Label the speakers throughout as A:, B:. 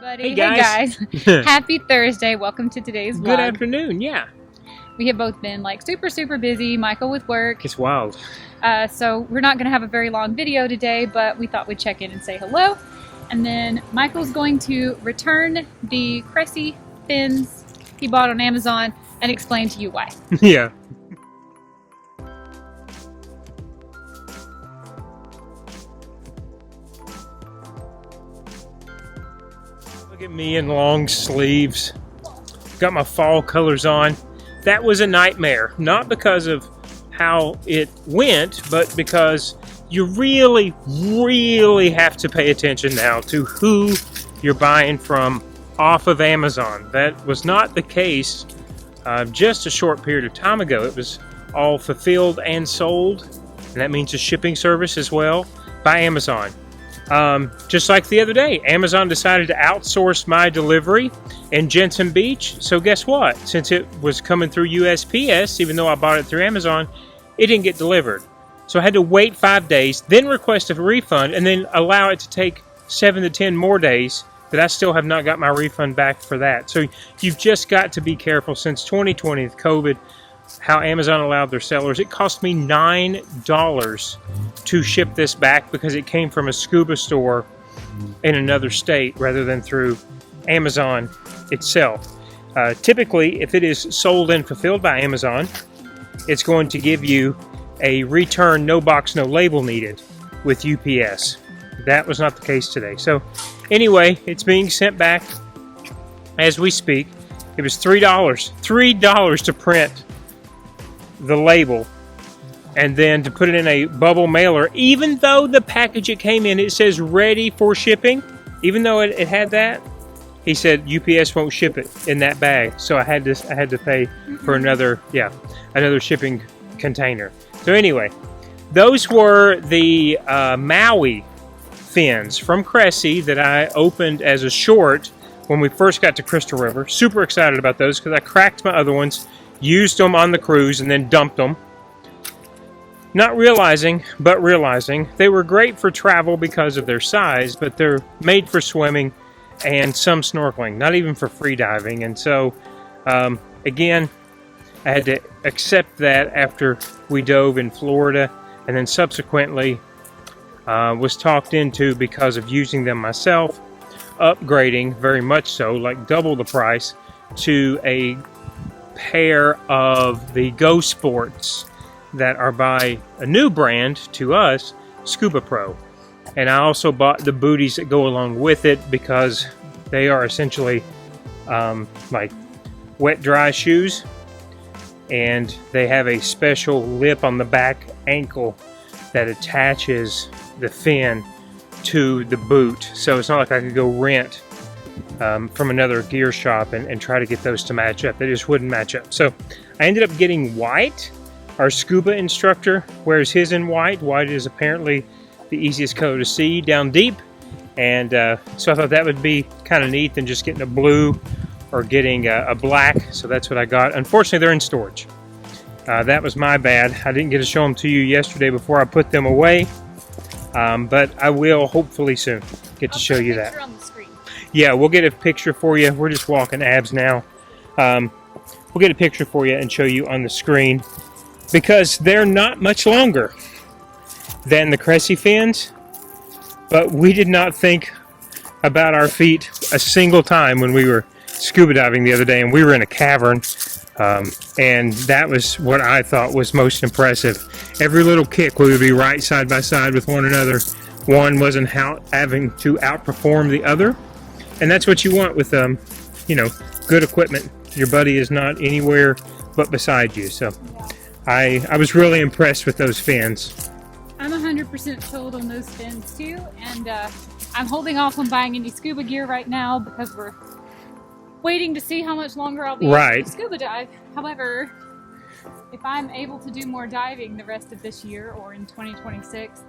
A: everybody.
B: Hey guys.
A: Happy Thursday. Welcome to today's vlog.
B: Good afternoon, yeah.
A: We have both been like super busy. Michael with work.
B: It's wild.
A: So we're not going to have a very long video today, but we thought we'd check in and say hello. And then Michael's going to return the Cressy fins he bought on Amazon and explain to you why.
B: Yeah. Look at me in long sleeves. Got my fall colors on. That was a nightmare. Not because of how it went, but because you really have to pay attention now to who you're buying from off of Amazon. That was not the case just a short period of time ago. It was all fulfilled and sold, and that means a shipping service as well, by Amazon. Just like the other day, Amazon decided to outsource my delivery in Jensen Beach. So guess what? Since it was coming through USPS, even though I bought it through Amazon, it didn't get delivered. So I had to wait 5 days, then request a refund, and then allow it to take 7 to 10 more days that I still have not got my refund back for that. So you've just got to be careful. Since 2020 with COVID, how Amazon allowed their sellers. It cost me $9 to ship this back because it came from a Scuba store in another state rather than through Amazon itself. Typically, if it is sold and fulfilled by Amazon, it's going to give you a return no box, no label needed with UPS. That was not the case today. So anyway, it's being sent back as we speak. It was $3 to print the label and then to put it in a bubble mailer. Even though the package it came in, it says ready for shipping, even though it had that, he said UPS won't ship it in that bag. So I had to pay for another shipping container. So anyway, those were the Maui fins from Cressy that I opened as a short when we first got to Crystal River. Super excited about those because I cracked my other ones, used them on the cruise, and then dumped them. Not realizing, but realizing, they were great for travel because of their size, but they're made for swimming and some snorkeling, not even for free diving. And so, again, I had to accept that after we dove in Florida, and then subsequently was talked into, because of using them myself, upgrading very much so, like double the price, to a pair of the Go Sports that are by a new brand to us, Scuba Pro. And I also bought the booties that go along with it because they are essentially like wet dry shoes, and they have a special lip on the back ankle that attaches the fin to the boot. So it's not like I could go rent from another gear shop and try to get those to match up. They just wouldn't match up. So I ended up getting white. Our scuba instructor wears his in white. White is apparently the easiest color to see down deep. And so I thought that would be kind of neat than just getting a blue or getting a black. So that's what I got. Unfortunately, they're in storage. That was my bad. I didn't get to show them to you yesterday before I put them away. But I will hopefully soon get to show you that.
A: On the screen.
B: Yeah, we'll get a picture for you. We're just walking abs now. We'll get a picture for you and show you on the screen, because they're not much longer than the Cressy fins. But we did not think about our feet a single time when we were scuba diving the other day, and we were in a cavern. And that was what I thought was most impressive. Every little kick, we would be right side by side with one another. One wasn't having to outperform the other. And that's what you want with, good equipment. Your buddy is not anywhere but beside you. So I was really impressed with those fins.
A: I'm 100% sold on those fins too. And I'm holding off on buying any scuba gear right now because we're waiting to see how much longer I'll be able to scuba dive. However, if I'm able to do more diving the rest of this year or in 2026,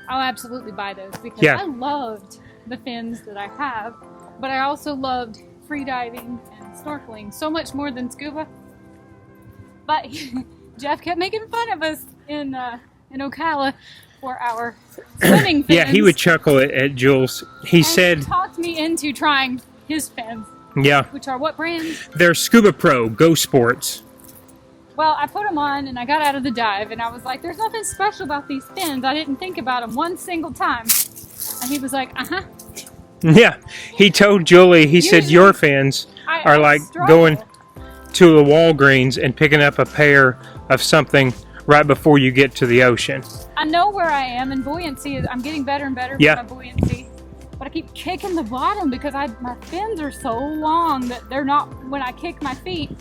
A: I'll absolutely buy those, because I loved the fins that I have, but I also loved free diving and snorkeling so much more than scuba. But Jeff kept making fun of us in Ocala for our swimming fins.
B: Yeah, he would chuckle at Jules. He said...
A: He talked me into trying his fins.
B: Yeah.
A: Which are what brand?
B: They're Scuba Pro, Go Sports.
A: Well, I put them on and I got out of the dive and I was like, there's nothing special about these fins. I didn't think about them one single time. And he was like, uh-huh.
B: Yeah, he told Julie, he said, your fins are like going to the Walgreens and picking up a pair of something right before you get to the ocean.
A: I know where I am, and buoyancy is, I'm getting better and better with my buoyancy. But I keep kicking the bottom because my fins are so long that they're not, when I kick my feet,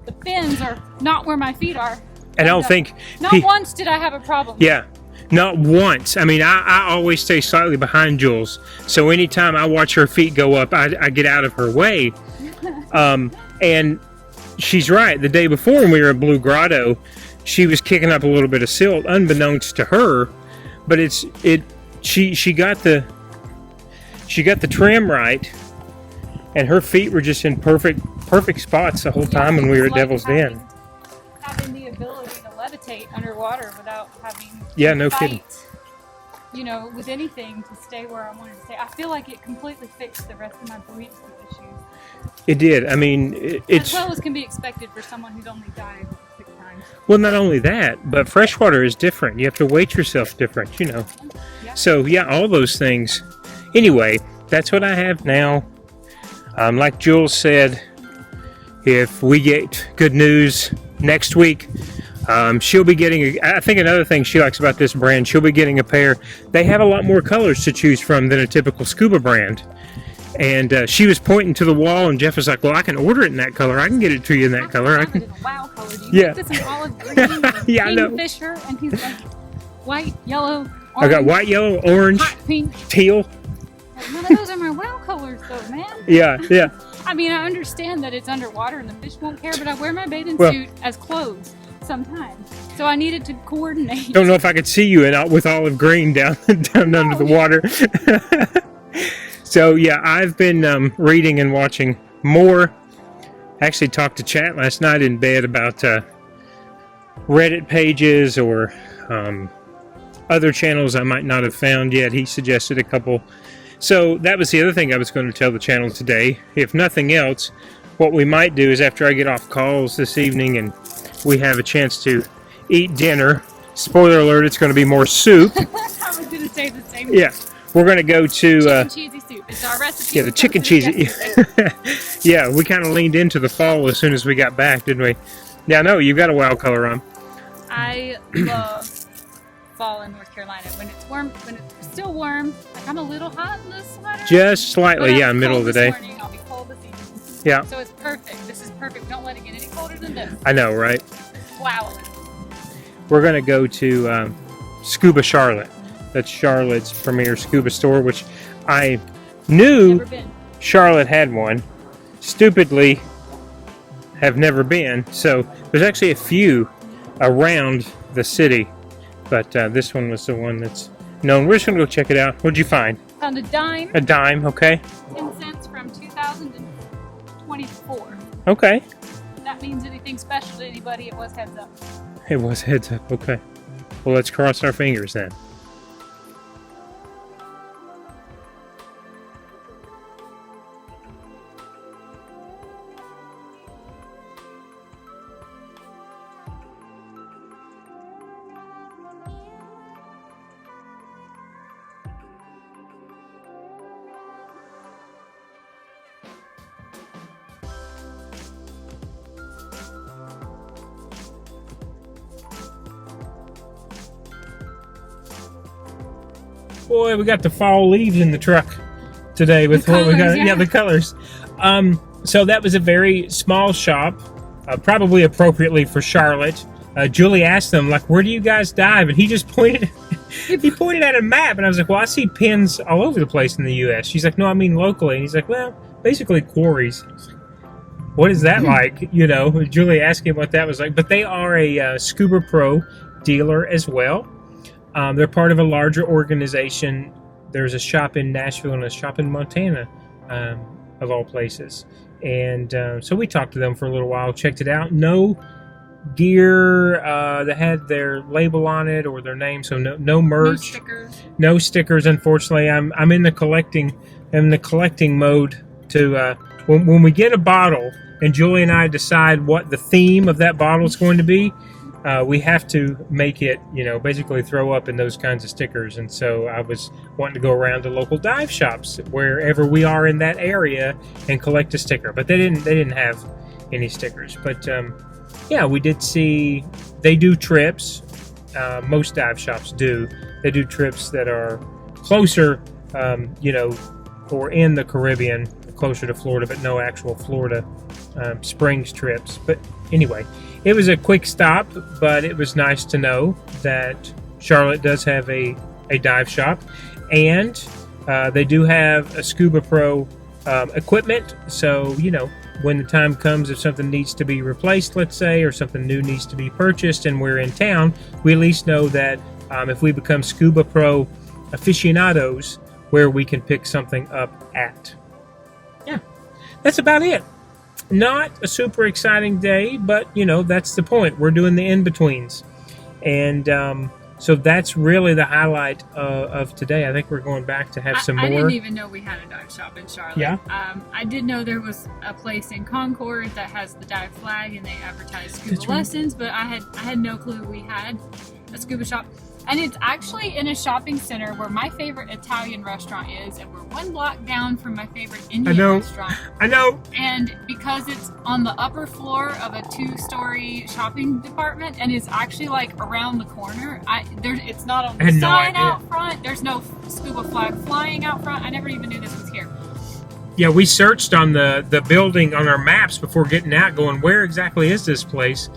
A: the fins are not where my feet are.
B: And I don't think...
A: Not once did I have a problem.
B: Yeah, not once. I mean, I always stay slightly behind Jules. So anytime I watch her feet go up, I get out of her way. And she's right. The day before when we were at Blue Grotto, she was kicking up a little bit of silt, unbeknownst to her. But she got the trim right, and her feet were just in perfect spots the whole time when we were at Devil's Den.
A: Having the ability to levitate underwater without having
B: no kidding.
A: You know, with anything to stay where I wanted to stay. I feel like it completely fixed the rest of my buoyancy issues.
B: It did. I mean, it's...
A: As well as can be expected for someone who's only dived 6 times.
B: Well, not only that, but freshwater is different. You have to weight yourself different, you know.
A: Yeah.
B: So, yeah, all those things. Anyway, that's what I have now. Like Jules said, if we get good news next week, she'll be getting, I think another thing she likes about this brand, she'll be getting a pair. They have a lot more colors to choose from than a typical Scuba brand. And she was pointing to the wall, and Jeff was like, well, I can order it in that color. I can get it to you in that color.
A: I can. It in a wow color. Do you think this is olive green?
B: Yeah, I know.
A: Kingfisher, and he's like white, yellow, orange.
B: I got white, yellow, orange,
A: hot pink,
B: teal.
A: None of those are my wow colors, though, man.
B: Yeah.
A: I mean, I understand that it's underwater and the fish won't care, but I wear my bathing suit as clothes sometimes, so I needed to coordinate.
B: Don't know if I could see you with olive green down under the water. So yeah, I've been reading and watching more. Actually talked to Chat last night in bed about Reddit pages or other channels I might not have found yet. He suggested a couple. So that was the other thing I was going to tell the channel today. If nothing else, what we might do is after I get off calls this evening and we have a chance to eat dinner, spoiler alert, it's going to be more soup.
A: I was going to say the same thing.
B: Yeah, we're going to go to...
A: chicken cheesy soup. It's our recipe.
B: Yeah, the chicken cheesy. Yeah, we kind of leaned into the fall as soon as we got back, didn't we? Yeah, no, you've got a wild color on.
A: I love fall in North Carolina. When it's warm, when it's still warm, like I'm a little hot in this sweater.
B: Just slightly, yeah, middle of the day.
A: Morning, I'll be cold this evening.
B: Yeah.
A: So it's perfect. This is perfect. Don't let it get any colder than this.
B: I know, right?
A: Wow.
B: We're going to go to Scuba Charlotte. That's Charlotte's premier scuba store, which I knew Charlotte had one. Stupidly have never been. So there's actually a few around the city. But this one was the one that's known. We're just going to go check it out. What'd you find?
A: Found a dime.
B: A dime, okay.
A: 10 cents from 2024.
B: Okay.
A: If that means anything special to anybody, it was heads up.
B: It was heads up, okay. Well, let's cross our fingers then. Boy, we got the fall leaves in the truck today with what we got. Yeah, the colors. So that was a very small shop, probably appropriately for Charlotte. Julie asked them, like, where do you guys dive? And he just pointed, he pointed at a map, and I was like, well, I see pins all over the place in the U.S. She's like, no, I mean locally. And he's like, well, basically quarries. I was like, what is that like? You know, Julie asked him what that was like. But they are a Scuba Pro dealer as well. They're part of a larger organization. There's a shop in Nashville and a shop in Montana, of all places. And so we talked to them for a little while, checked it out. No gear that had their label on it or their name, so no merch, no stickers. Unfortunately, I'm in the collecting mode. To when we get a bottle and Julie and I decide what the theme of that bottle is going to be, we have to make it, basically throw up in those kinds of stickers. And so I was wanting to go around to local dive shops wherever we are in that area and collect a sticker, but they didn't have any stickers. But yeah, we did see they do trips. Most dive shops do. They do trips that are closer, or in the Caribbean, closer to Florida, but no actual Florida Springs trips. But anyway, it was a quick stop, but it was nice to know that Charlotte does have a dive shop, and they do have a Scuba Pro equipment. So, when the time comes, if something needs to be replaced, let's say, or something new needs to be purchased and we're in town, we at least know that if we become Scuba Pro aficionados, where we can pick something up at. Yeah, that's about it. Not a super exciting day, but, that's the point. We're doing the in-betweens. And so that's really the highlight of today. I think we're going back to have some more.
A: I didn't even know we had a dive shop in Charlotte.
B: Yeah.
A: I did know there was a place in Concord that has the dive flag and they advertise scuba lessons, but I had no clue we had a scuba shop. And it's actually in a shopping center where my favorite Italian restaurant is, and we're one block down from my favorite Indian restaurant.
B: I know.
A: And because it's on the upper floor of a 2-story shopping department, and it's actually like around the corner, it's not on the sign out front. There's no scuba flag flying out front. I never even knew this was here.
B: Yeah, we searched on the building on our maps before getting out, going, where exactly is this place?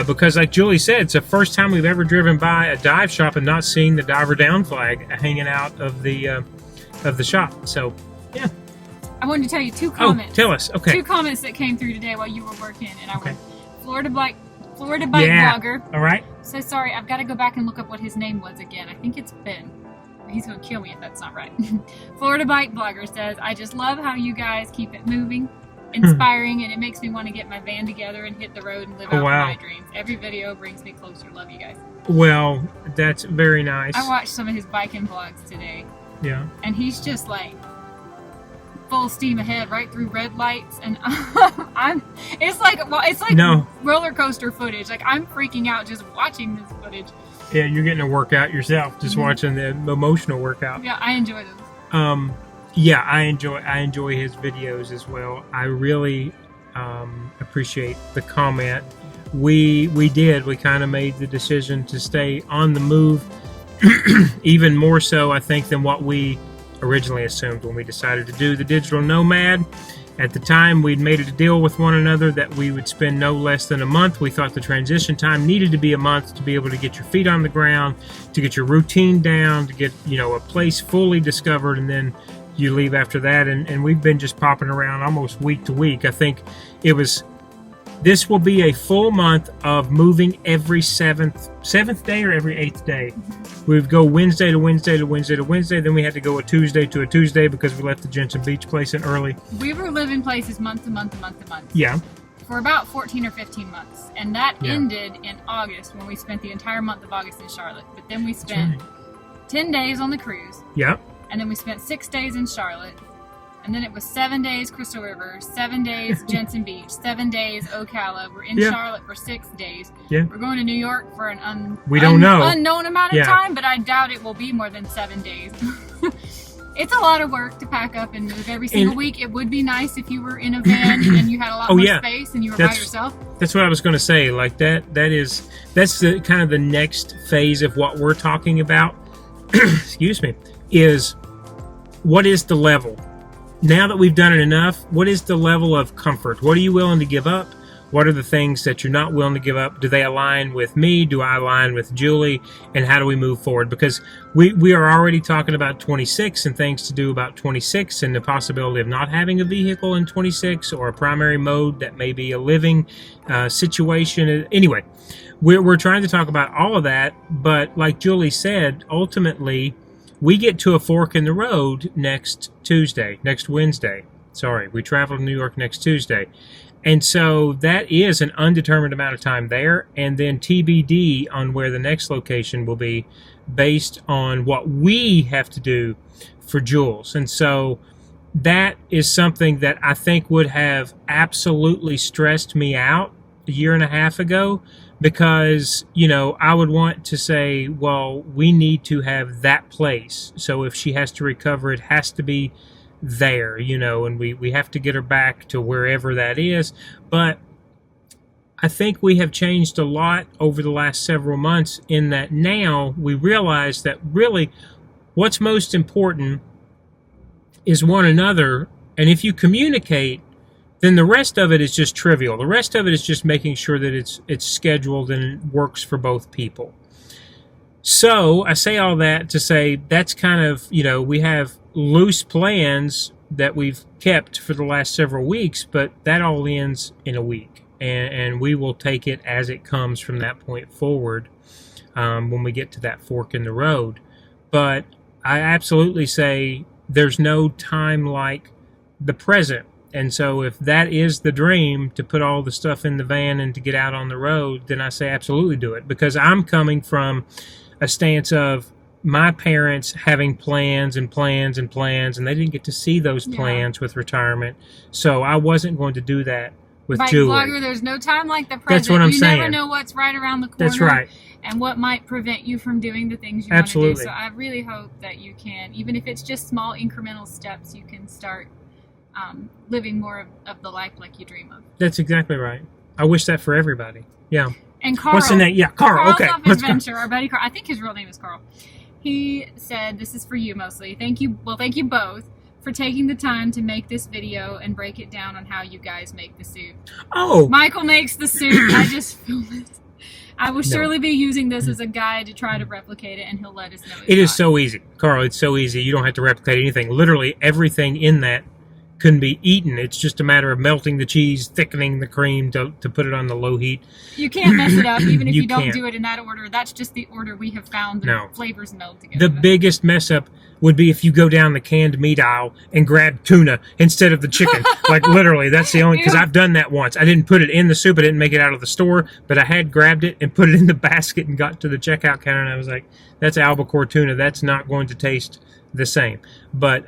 B: Because like Julie said, it's the first time we've ever driven by a dive shop and not seen the diver down flag hanging out of the shop. So, yeah.
A: I wanted to tell you 2 comments.
B: Oh, tell us. Okay.
A: 2 comments that came through today while you were working, and I went, Florida bike blogger.
B: All right.
A: So sorry, I've got to go back and look up what his name was again. I think it's Ben. He's going to kill me if that's not right. Florida bike blogger says, I just love how you guys keep it moving, inspiring, and it makes me want to get my van together and hit the road and live out my dreams. Every video brings me closer. Love you guys.
B: Well, that's very nice.
A: I watched some of his biking vlogs today.
B: Yeah.
A: And he's just like full steam ahead right through red lights, and it's like roller coaster footage. Like, I'm freaking out just watching this footage.
B: Yeah, you're getting a workout yourself, just watching the emotional workout.
A: Yeah, I enjoy those.
B: Yeah, I enjoy his videos as well. I really appreciate the comment. We kind of made the decision to stay on the move, even more so, I think, than what we originally assumed when we decided to do the digital nomad. At the time, we'd made a deal with one another that we would spend no less than a month. We thought the transition time needed to be a month to be able to get your feet on the ground, to get your routine down, to get a place fully discovered, and then you leave after that. And we've been just popping around almost week to week. I think this will be a full month of moving every seventh day or every 8th day. We would go Wednesday to Wednesday to Wednesday to Wednesday. Then we had to go a Tuesday to a Tuesday because we left the Jensen Beach place in early.
A: We were living places month to month to month to month.
B: Yeah.
A: For about 14 or 15 months. And that ended in August when we spent the entire month of August in Charlotte. But then we spent 10 days on the cruise.
B: Yeah.
A: And then we spent 6 days in Charlotte. And then it was 7 days Crystal River, 7 days Jensen Beach, 7 days Ocala. We're in Charlotte for 6 days. Yeah. We're going to New York for an unknown amount of time, but I doubt it will be more than 7 days. It's a lot of work to pack up and move every single week. It would be nice if you were in a van and you had a lot more space and you were by yourself. That's
B: what I was going to say. Like that's the kind of the next phase of what we're talking about. Excuse me. Is what is the level? Now that we've done it enough, what is the level of comfort? What are you willing to give up? What are the things that you're not willing to give up? Do they align with me? Do I align with Julie? And how do we move forward? Because we are already talking about 26 and things to do about 26 and the possibility of not having a vehicle in 26 or a primary mode that may be a living situation. Anyway, we're trying to talk about all of that. But like Julie said, ultimately, we get to a fork in the road next Wednesday. We travel to New York next Tuesday. And so that is an undetermined amount of time there, and then TBD on where the next location will be based on what we have to do for Jules. And so that is something that I think would have absolutely stressed me out a year and a half ago, because, I would want to say, well, we need to have that place. So if she has to recover, it has to be there, and we have to get her back to wherever that is. But I think we have changed a lot over the last several months, in that now we realize that really what's most important is one another. And if you communicate, then the rest of it is just trivial. The rest of it is just making sure that it's scheduled and it works for both people. So I say all that to say that's kind of, we have loose plans that we've kept for the last several weeks, but that all ends in a week. And we will take it as it comes from that point forward, when we get to that fork in the road. But I absolutely say there's no time like the present. And so if that is the dream, to put all the stuff in the van and to get out on the road, then I say absolutely do it. Because I'm coming from a stance of my parents having plans and plans and plans, and they didn't get to see those plans with retirement. So I wasn't going to do that with Julie.
A: Vlogger, there's no time like the present.
B: That's what I'm saying.
A: You never know what's right around the corner.
B: That's right.
A: And what might prevent you from doing the things you want to do. So I really hope that you can, even if it's just small incremental steps, you can start living more of the life like you dream of.
B: That's exactly right. I wish that for everybody. Yeah.
A: And Carl.
B: What's the name? Yeah, Carl. Okay.
A: Adventure, our buddy Carl. I think his real name is Carl. He said, this is for you mostly. Thank you. Well, thank you both for taking the time to make this video and break it down on how you guys make the soup.
B: Oh.
A: Michael makes the soup. I just filmed it. I will surely be using this as a guide to try to replicate it, and he'll let us know.
B: It is so easy, Carl. It's so easy. You don't have to replicate anything. Literally everything in that can be eaten. It's just a matter of melting the cheese, thickening the cream to put it on the low heat.
A: You can't mess it up, even if you don't do it in that order. That's just the order we have found the flavors meld together.
B: The biggest mess up would be if you go down the canned meat aisle and grab tuna instead of the chicken. Like literally, that's the only, because I've done that once. I didn't put it in the soup. I didn't make it out of the store, but I had grabbed it and put it in the basket and got to the checkout counter, and I was like, that's albacore tuna. That's not going to taste the same. But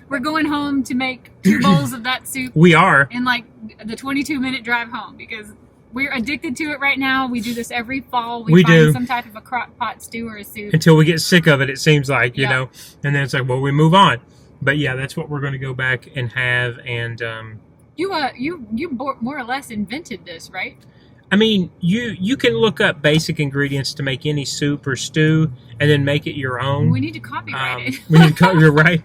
A: we're going home to make 2 bowls of that soup.
B: We are.
A: In like the 22-minute drive home, because we're addicted to it right now. We do this every fall. We find some type of a crock pot stew or a soup.
B: Until we get sick of it, it seems like, you know. And then it's like, well, we move on. But yeah, that's what we're going to go back and have. And
A: you more or less invented this, right?
B: I mean, you can look up basic ingredients to make any soup or stew, and then make it your own.
A: We need to copyright it.
B: We need to you're right.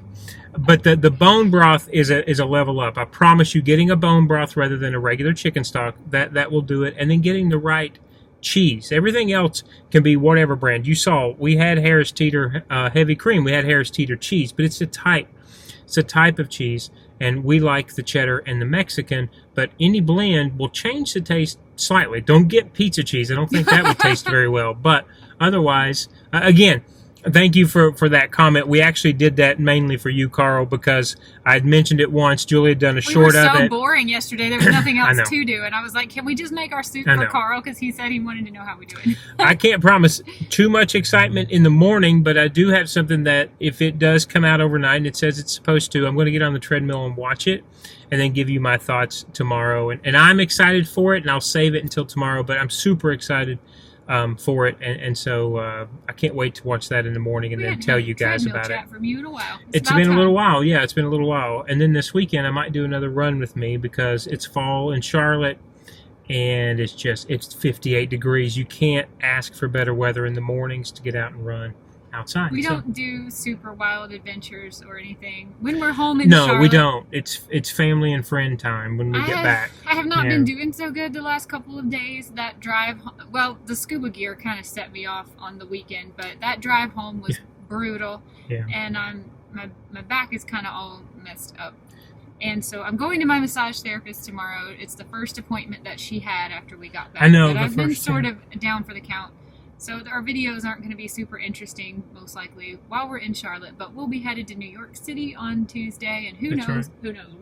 B: But the bone broth is a level up. I promise you, getting a bone broth rather than a regular chicken stock, that will do it. And then getting the right cheese. Everything else can be whatever brand. You saw we had Harris Teeter heavy cream. We had Harris Teeter cheese, but it's a type. It's a type of cheese, and we like the cheddar and the Mexican. But any blend will change the taste slightly. Don't get pizza cheese. I don't think that would taste very well. But otherwise, again, thank you for that comment. We actually did that mainly for you, Carl, because I'd mentioned it once. Julie had done a short of it.
A: We were so boring yesterday. There was nothing else to do. And I was like, can we just make our soup for Carl? Because he said he wanted to know how we do it.
B: I can't promise too much excitement in the morning, but I do have something that if it does come out overnight and it says it's supposed to, I'm going to get on the treadmill and watch it and then give you my thoughts tomorrow. And I'm excited for it, and I'll save it until tomorrow, but I'm super excited for it, and so I can't wait to watch that in the morning and then tell you guys about it.
A: From you in a while.
B: It's been a little while, yeah. It's been a little while, and then this weekend I might do another run with me because it's fall in Charlotte, and it's 58 degrees. You can't ask for better weather in the mornings to get out and run outside.
A: We don't do super wild adventures or anything when we're home in Charlotte.
B: No, we don't. It's family and friend time when we get back.
A: I have not been doing so good the last couple of days. That drive, well, the scuba gear kind of set me off on the weekend, but that drive home was brutal. Yeah. And my back is kind of all messed up. And so I'm going to my massage therapist tomorrow. It's the first appointment that she had after we got back.
B: I know.
A: But I've been sort of down for the count. So our videos aren't going to be super interesting, most likely, while we're in Charlotte. But we'll be headed to New York City on Tuesday, and who knows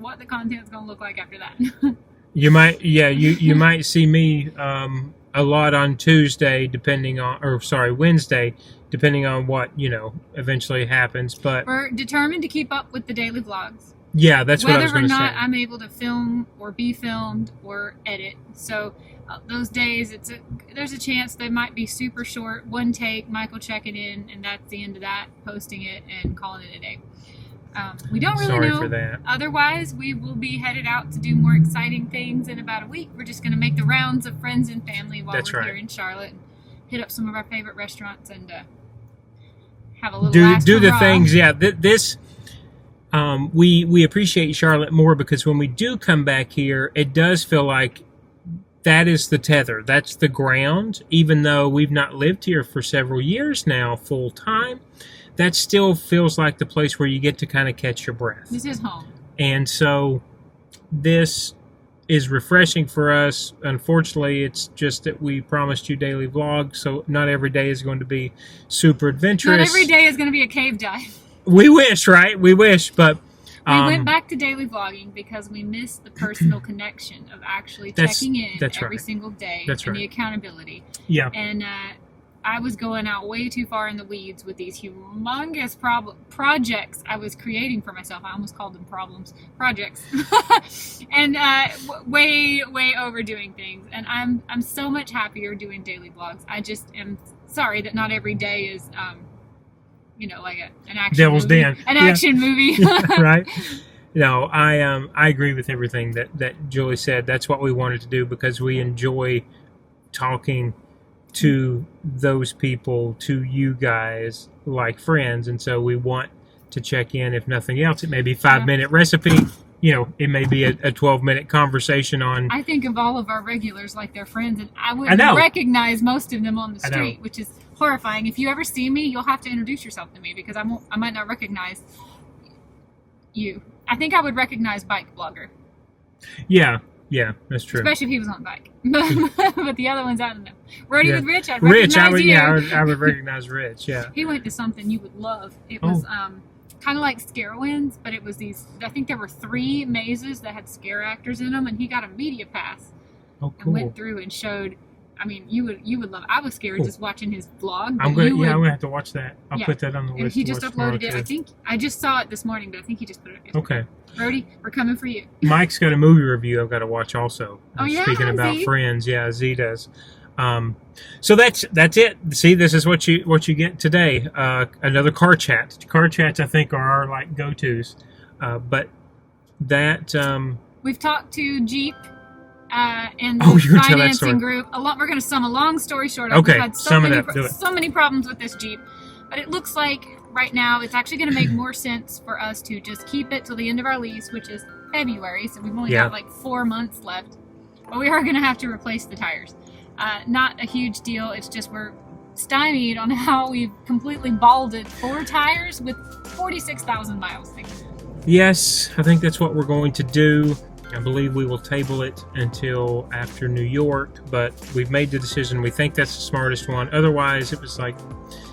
A: what the content's going to look like after that.
B: You might, yeah, you might see me a lot on Tuesday, Wednesday, depending on what eventually happens. But
A: we're determined to keep up with the daily vlogs.
B: Yeah, that's what I was going to say.
A: Whether or not I'm able to film or be filmed or edit. So those days, there's a chance they might be super short, one take, Michael checking in, and that's the end of that, posting it and calling it a day. We don't really know.
B: For that.
A: Otherwise, we will be headed out to do more exciting things in about a week. We're just going to make the rounds of friends and family while we're here in Charlotte, and hit up some of our favorite restaurants and have a little
B: do the things. Yeah, we appreciate Charlotte more because when we do come back here, it does feel like that is the tether. That's the ground. Even though we've not lived here for several years now, full time, that still feels like the place where you get to kind of catch your breath.
A: This is home.
B: And so this is refreshing for us. Unfortunately, it's just that we promised you daily vlogs, so not every day is going to be super adventurous.
A: Not every day is going to be a cave dive.
B: We wish, right? We wish, but
A: we went back to daily vlogging because we missed the personal connection of actually checking in every single day and the accountability.
B: Yeah.
A: And I was going out way too far in the weeds with these humongous projects I was creating for myself. I almost called them projects. And way overdoing things. And I'm so much happier doing daily vlogs. I just am sorry that not every day is like an action
B: Devil's
A: movie.
B: Den.
A: An action movie.
B: Right. No, I agree with everything that Julie said. That's what we wanted to do because we enjoy talking to those people, to you guys, like friends, and so we want to check in. If nothing else, it may be a 5-minute recipe. It may be a 12-minute conversation on.
A: I think of all of our regulars like they're friends, and I wouldn't recognize most of them on the street, which is horrifying. If you ever see me, you'll have to introduce yourself to me because I might not recognize you. I think I would recognize bike blogger.
B: Yeah, that's true.
A: Especially if he was on a bike. But the other ones, I don't know. Roadie with Rich, I'd
B: recognize
A: you.
B: I would recognize Rich, yeah.
A: He went to something you would love. It was kind of like Scarowinds, but it was these, I think there were 3 mazes that had scare actors in them, and he got a media pass.
B: Oh, cool.
A: And went through and showed. I mean, you would love it. I was scared just watching his vlog.
B: I'm gonna have to watch that. I'll put that on the list.
A: He just uploaded it. I think I just saw it this morning, but I think he just put it up yesterday.
B: Okay.
A: Rhodey, we're coming for you.
B: Mike's got a movie review I've got to watch also.
A: Oh, yeah?
B: Speaking about
A: Z?
B: Friends, yeah, Z does. So that's it. See, this is what you get today. Another car chat. Car chats, I think, are our go-tos. But that
A: we've talked to Jeep and the financing group. We're going to sum a long story short.
B: Okay,
A: we've had so many problems with this Jeep, but it looks like right now it's actually going to make more sense for us to just keep it till the end of our lease, which is February. So we've only got like 4 months left. But we are going to have to replace the tires. Not a huge deal. It's just we're stymied on how we've completely balded 4 tires with 46,000 miles.
B: Yes, I think that's what we're going to do. I believe we will table it until after New York, but we've made the decision. We think that's the smartest one. Otherwise, it was like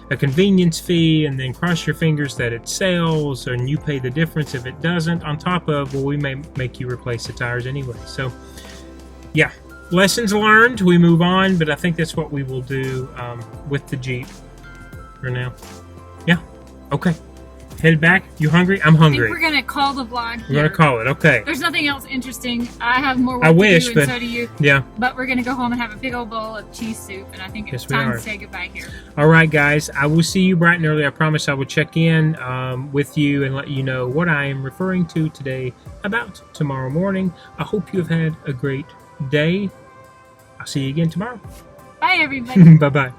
B: a convenience fee, and then cross your fingers that it sells, and you pay the difference if it doesn't, on top of, we may make you replace the tires anyway. So, yeah. Lessons learned, we move on, but I think that's what we will do with the Jeep for now. Yeah, okay. Headed back. You hungry? I'm hungry.
A: I think we're going to call the vlog here.
B: We're going to call it, okay.
A: There's nothing else interesting. I have more work to do, and so do you.
B: Yeah.
A: But we're going to go home and have a big old bowl of cheese soup, and I think it's time to say goodbye here.
B: All right, guys. I will see you bright and early. I promise I will check in with you and let you know what I am referring to today about tomorrow morning. I hope you've had a great day. I'll see you again tomorrow.
A: Bye, everybody.
B: Bye-bye.